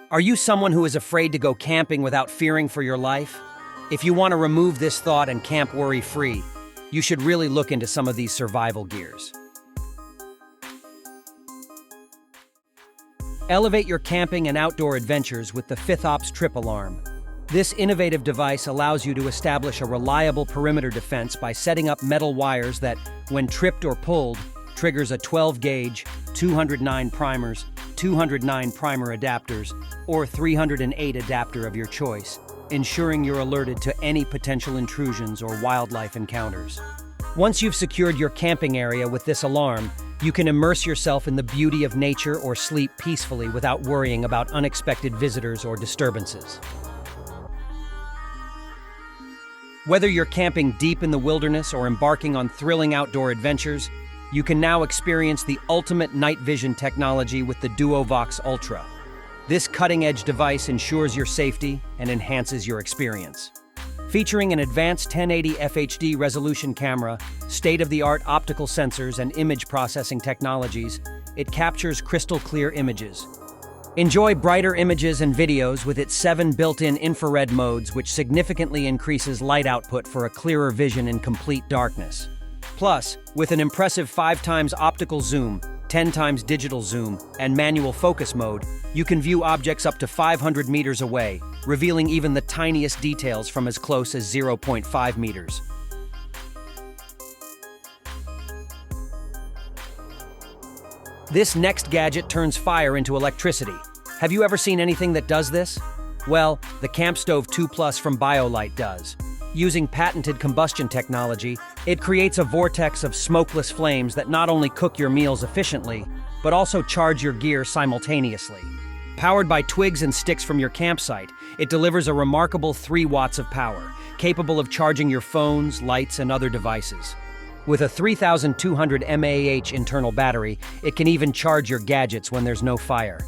Are you someone who is afraid to go camping without fearing for your life? If you want to remove this thought and camp worry-free, you should really look into some of these survival gears. Elevate your camping and outdoor adventures with the FithOps Trip Alarm. This innovative device allows you to establish a reliable perimeter defense by setting up metal wires that, when tripped or pulled, triggers a 12-gauge, 209 primers, 209 primer adapters, or 308 adapter of your choice, ensuring you're alerted to any potential intrusions or wildlife encounters. Once you've secured your camping area with this alarm, you can immerse yourself in the beauty of nature or sleep peacefully without worrying about unexpected visitors or disturbances. Whether you're camping deep in the wilderness or embarking on thrilling outdoor adventures, you can now experience the ultimate night vision technology with the Duovox Ultra. This cutting-edge device ensures your safety and enhances your experience. Featuring an advanced 1080 FHD resolution camera, state-of-the-art optical sensors, and image processing technologies, it captures crystal-clear images. Enjoy brighter images and videos with its 7 built-in infrared modes, which significantly increases light output for a clearer vision in complete darkness. Plus, with an impressive 5x optical zoom, 10x digital zoom, and manual focus mode, you can view objects up to 500 meters away, revealing even the tiniest details from as close as 0.5 meters. This next gadget turns fire into electricity. Have you ever seen anything that does this? Well, the CampStove 2 Plus from BioLite does. Using patented combustion technology, it creates a vortex of smokeless flames that not only cook your meals efficiently, but also charge your gear simultaneously. Powered by twigs and sticks from your campsite, it delivers a remarkable 3 watts of power, capable of charging your phones, lights, and other devices. With a 3,200 mAh internal battery, it can even charge your gadgets when there's no fire.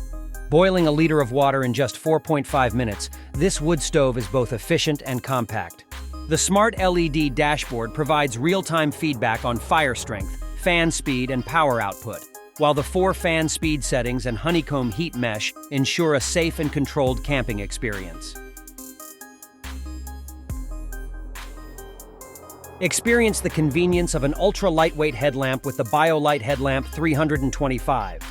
Boiling a liter of water in just 4.5 minutes, this wood stove is both efficient and compact. The smart LED dashboard provides real-time feedback on fire strength, fan speed, and power output, while the 4 fan speed settings and honeycomb heat mesh ensure a safe and controlled camping experience. Experience the convenience of an ultra-lightweight headlamp with the BioLite Headlamp 325.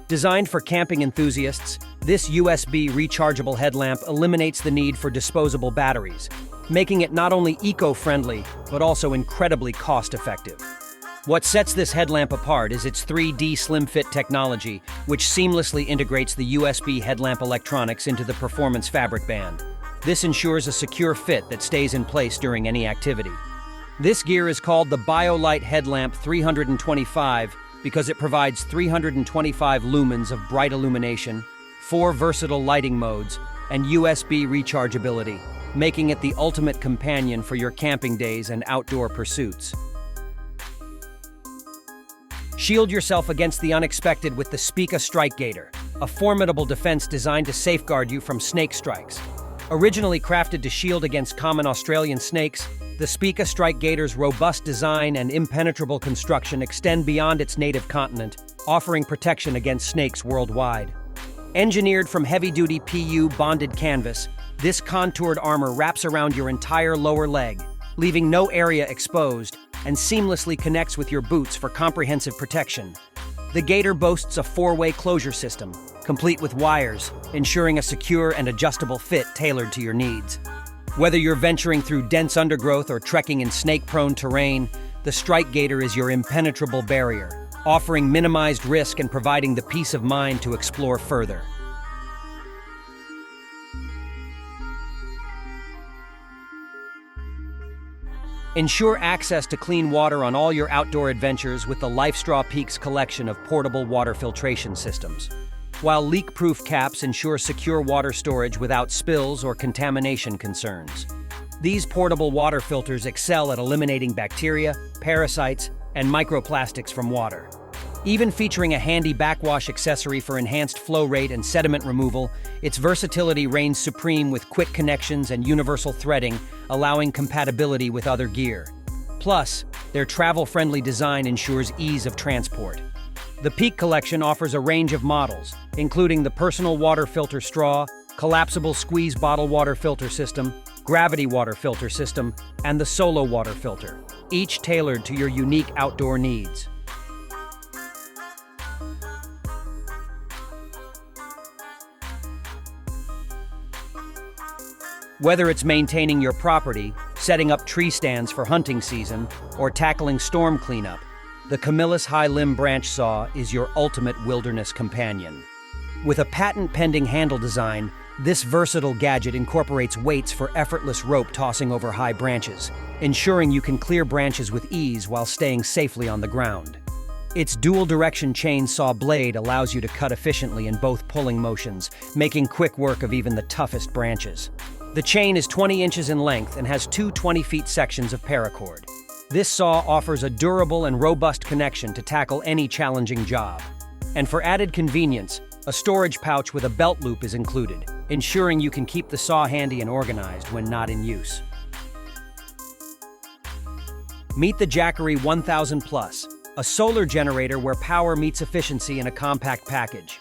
Designed for camping enthusiasts, this USB rechargeable headlamp eliminates the need for disposable batteries, making it not only eco-friendly, but also incredibly cost-effective. What sets this headlamp apart is its 3D Slim Fit technology, which seamlessly integrates the USB headlamp electronics into the performance fabric band. This ensures a secure fit that stays in place during any activity. This gear is called the BioLite Headlamp 325 because it provides 325 lumens of bright illumination, 4 versatile lighting modes, and USB rechargeability, making it the ultimate companion for your camping days and outdoor pursuits. Shield yourself against the unexpected with the Spika Strike Gaiter, a formidable defense designed to safeguard you from snake strikes. Originally crafted to shield against common Australian snakes, the Spika Strike Gaiter's robust design and impenetrable construction extend beyond its native continent, offering protection against snakes worldwide. Engineered from heavy-duty PU bonded canvas, this contoured armor wraps around your entire lower leg, leaving no area exposed, and seamlessly connects with your boots for comprehensive protection. The Gaiter boasts a 4-way closure system, complete with wires, ensuring a secure and adjustable fit tailored to your needs. Whether you're venturing through dense undergrowth or trekking in snake-prone terrain, the Strike Gaiter is your impenetrable barrier, offering minimized risk and providing the peace of mind to explore further. Ensure access to clean water on all your outdoor adventures with the LifeStraw Peaks collection of portable water filtration systems. While leak-proof caps ensure secure water storage without spills or contamination concerns. These portable water filters excel at eliminating bacteria, parasites, and microplastics from water. Even featuring a handy backwash accessory for enhanced flow rate and sediment removal, its versatility reigns supreme with quick connections and universal threading, allowing compatibility with other gear. Plus, their travel-friendly design ensures ease of transport. The Peak collection offers a range of models, including the personal water filter straw, collapsible squeeze bottle water filter system, gravity water filter system, and the solo water filter, each tailored to your unique outdoor needs. Whether it's maintaining your property, setting up tree stands for hunting season, or tackling storm cleanup, the Camillus high-limb branch saw is your ultimate wilderness companion. With a patent-pending handle design, this versatile gadget incorporates weights for effortless rope tossing over high branches, ensuring you can clear branches with ease while staying safely on the ground. Its dual-direction chainsaw blade allows you to cut efficiently in both pulling motions, making quick work of even the toughest branches. The chain is 20 inches in length and has two 20-feet sections of paracord. This saw offers a durable and robust connection to tackle any challenging job. And for added convenience, a storage pouch with a belt loop is included, ensuring you can keep the saw handy and organized when not in use. Meet the Jackery 1000 Plus, a solar generator where power meets efficiency in a compact package.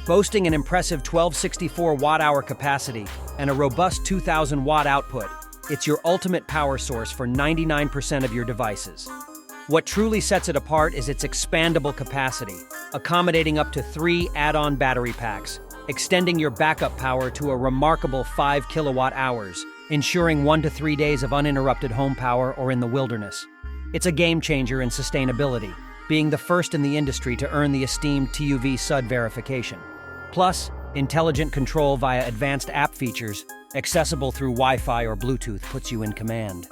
Boasting an impressive 1264 watt-hour capacity and a robust 2000 watt output, it's your ultimate power source for 99% of your devices. What truly sets it apart is its expandable capacity, accommodating up to 3 add-on battery packs, extending your backup power to a remarkable 5 kilowatt hours, ensuring 1 to 3 days of uninterrupted home power or in the wilderness. It's a game changer in sustainability, being the first in the industry to earn the esteemed TÜV SÜD verification. Plus, intelligent control via advanced app features, accessible through Wi-Fi or Bluetooth, puts you in command.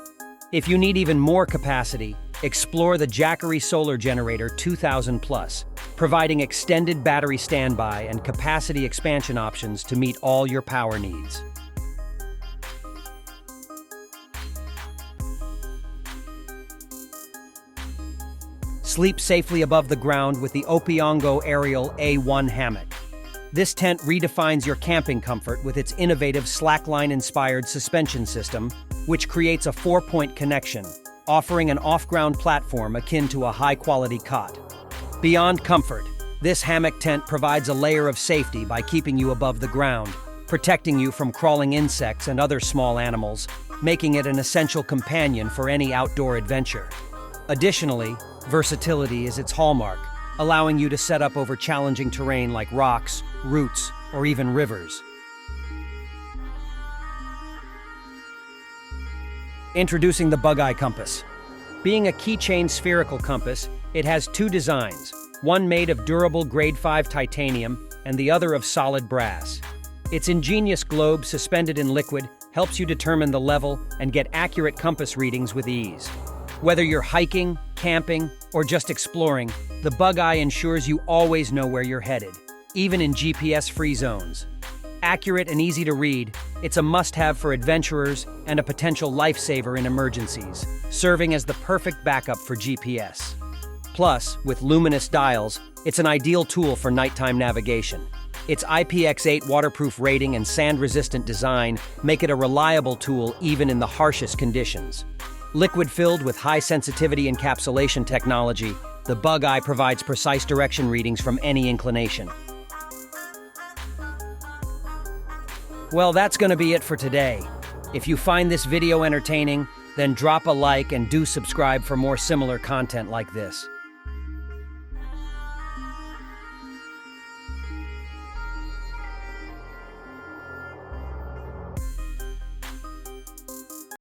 If you need even more capacity, explore the Jackery Solar Generator 2000 Plus, providing extended battery standby and capacity expansion options to meet all your power needs. Sleep safely above the ground with the Opeongo AERIAL A1 Hammock. This tent redefines your camping comfort with its innovative slackline-inspired suspension system, which creates a 4-point connection, offering an off-ground platform akin to a high-quality cot. Beyond comfort, this hammock tent provides a layer of safety by keeping you above the ground, protecting you from crawling insects and other small animals, making it an essential companion for any outdoor adventure. Additionally, versatility is its hallmark, allowing you to set up over challenging terrain like rocks, roots, or even rivers. Introducing the Bugeye compass. Being a keychain spherical compass, it has two designs, one made of durable grade 5 titanium and the other of solid brass. Its ingenious globe suspended in liquid helps you determine the level and get accurate compass readings with ease. Whether you're hiking, camping, or just exploring, the Bugeye ensures you always know where you're headed, even in GPS-free zones. Accurate and easy to read, it's a must-have for adventurers and a potential lifesaver in emergencies, serving as the perfect backup for GPS. Plus, with luminous dials, it's an ideal tool for nighttime navigation. Its IPX8 waterproof rating and sand-resistant design make it a reliable tool even in the harshest conditions. Liquid-filled with high-sensitivity encapsulation technology, the Bugeye provides precise direction readings from any inclination. Well, that's going to be it for today. If you find this video entertaining, then drop a like and do subscribe for more similar content like this.